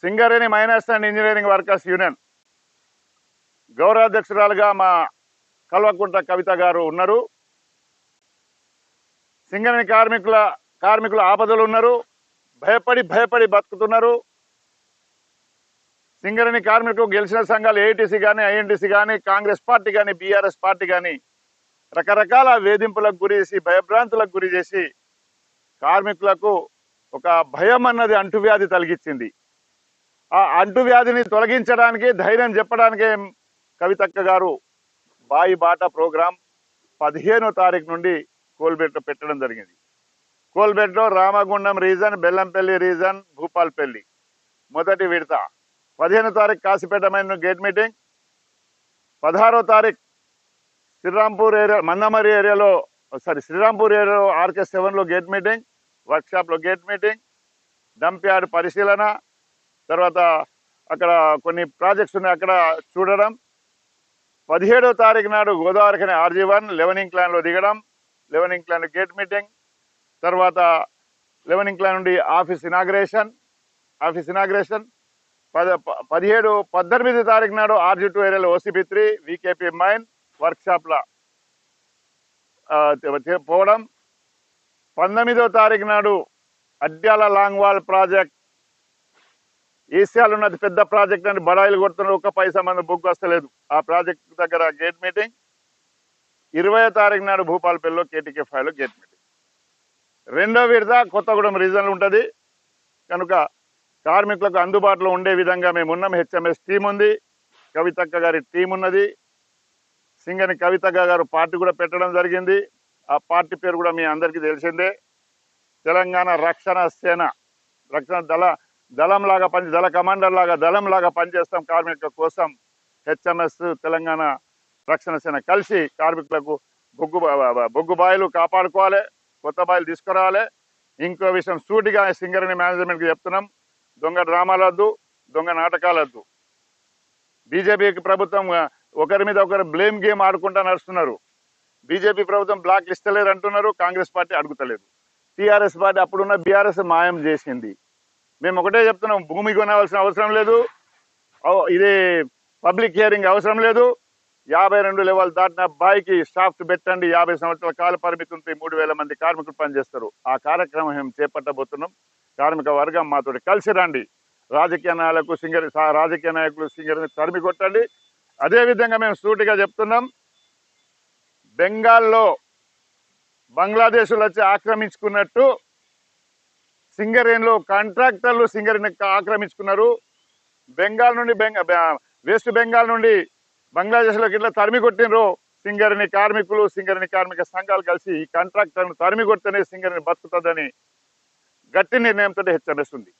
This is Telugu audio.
Singareni miners and engineering workers union గౌరవాధ్యక్షురాలుగా మా కల్వకుంట్ల కవిత గారు ఉన్నారు. సింగరేణి కార్మికుల ఆపదలు ఉన్నారు. భయపడి బతుకుతున్నారు. సింగరేణి కార్మికులు గెలిచిన సంఘాలు ఏఐటీసీ కానీ, ఐఎన్టీసీ కానీ, కాంగ్రెస్ పార్టీ కానీ, బీఆర్ఎస్ పార్టీ కానీ రకరకాల వేధింపులకు గురి చేసి, భయభ్రాంతులకు గురి చేసి కార్మికులకు ఒక భయం అన్నది అంటువ్యాధి తొలగించింది. ఆ అంటువ్యాధిని తొలగించడానికి, ధైర్యం చెప్పడానికే కవితక్క గారు బాయి బాట ప్రోగ్రాం 15వ తారీఖు నుండి కోల్బెట్లో పెట్టడం జరిగింది. కోల్బెట్లో రామగుండం రీజన్, బెల్లంపల్లి రీజన్, భూపాల్పల్లి మొదటి విడత. 15వ తారీఖు కాసిపేట మైన్ గేట్ మీటింగ్, 16వ తారీఖు శ్రీరాంపూర్ ఏరియా మందమరి ఏరియాలో శ్రీరాంపూర్ ఏరియాలో RK7లో గేట్ మీటింగ్, వర్క్షాప్లో గేట్ మీటింగ్, డంప్ యార్డ్ పరిశీలన, తర్వాత అక్కడ కొన్ని ప్రాజెక్ట్స్ ఉన్నాయి అక్కడ చూడడం. 17వ తారీఖు నాడు గోదావరిఖని RG1 లెవెనింగ్ ప్లాన్లో దిగడం, లెవెనింగ్ ప్లాన్ గేట్ మీటింగ్, తర్వాత లెవెనింగ్ ప్లాన్ నుండి ఆఫీస్ ఇనాగ్రేషన్. 18వ తారీఖు నాడు RG2 ఏరియాలో OCP3 VKP మైన్ వర్క్షాప్ల పోవడం. 19వ తారీఖు నాడు అడ్యాల లాంగ్ వాల్ ప్రాజెక్ట్, ఏసియాలో ఉన్నది పెద్ద ప్రాజెక్ట్ అని బడాయిలు కొడుతున్నారు. ఒక్క పైసా మంది బుక్ వస్తలేదు. ఆ ప్రాజెక్ట్ దగ్గర గేట్ మీటింగ్. 20వ తారీఖు నాడు భూపాల్పల్లిలో KTK5లో గేట్ మీటింగ్. రెండో విడత కొత్తగూడెం రీజన్లో ఉంటుంది కనుక కార్మికులకు అందుబాటులో ఉండే విధంగా మేము ఉన్నాం. HMS టీం ఉంది, కవితక్క గారి టీం ఉన్నది. సింగని కవితక్క గారు పార్టీ కూడా పెట్టడం జరిగింది. ఆ పార్టీ పేరు కూడా మీ అందరికీ తెలిసిందే, తెలంగాణ రక్షణ సేన. రక్షణ దళం లాగా దళ కమాండర్ లాగా దళం లాగా పనిచేస్తాం కార్మికుల కోసం. HMS తెలంగాణ రక్షణ సేన కలిసి కార్మికులకు బొగ్గు బాయిలు కాపాడుకోవాలి, కొత్త బాయిలు తీసుకురావాలి. ఇంకో విషయం సూటిగా సింగరేణి మేనేజ్మెంట్కి చెప్తున్నాం, దొంగ డ్రామాలొద్దు, దొంగ నాటకాలొద్దు. బీజేపీ ప్రభుత్వం ఒకరి మీద ఒకరు బ్లేమ్ గేమ్ ఆడుకుంటా నడుస్తున్నారు. బీజేపీ ప్రభుత్వం బ్లాక్ ఇస్తలేరు అంటున్నారు, కాంగ్రెస్ పార్టీ అడుగుతలేదు. టీఆర్ఎస్ పార్టీ అప్పుడున్న బీఆర్ఎస్ మాయం చేసింది. మేము ఒకటే చెప్తున్నాం, భూమి కొనవలసిన అవసరం లేదు, ఇది పబ్లిక్ హియరింగ్ అవసరం లేదు. 52 లెవెల్ దాటిన బాయికి షాఫ్ట్ పెట్టండి. 50 సంవత్సరాల కాల పరిమితి ఉంటే 3000 మంది కార్మికులు పనిచేస్తారు. ఆ కార్యక్రమం మేము చేపట్టబోతున్నాం. కార్మిక వర్గం మాతోటి కలిసి రండి. రాజకీయ నాయకులు సింగరేణి తరిమి కొట్టండి. అదేవిధంగా మేము సూటిగా చెప్తున్నాం, బెంగాల్లో బంగ్లాదేశ్లు వచ్చి ఆక్రమించుకున్నట్టు సింగరేణిలో కాంట్రాక్టర్లు సింగరేణి ఆక్రమించుకున్నారు. బెంగాల్ నుండి వెస్ట్ బెంగాల్ నుండి బంగ్లాదేశ్లోకి ఇట్లా తరిమి కొట్టినరు సింగరేణి కార్మికులు, సింగరేణి కార్మిక సంఘాలు కలిసి ఈ కాంట్రాక్టర్ను తరిమి కొడితేనే సింగరేణి బతుకుతుందని గట్టి నిర్ణయంతో HMS ఉంది.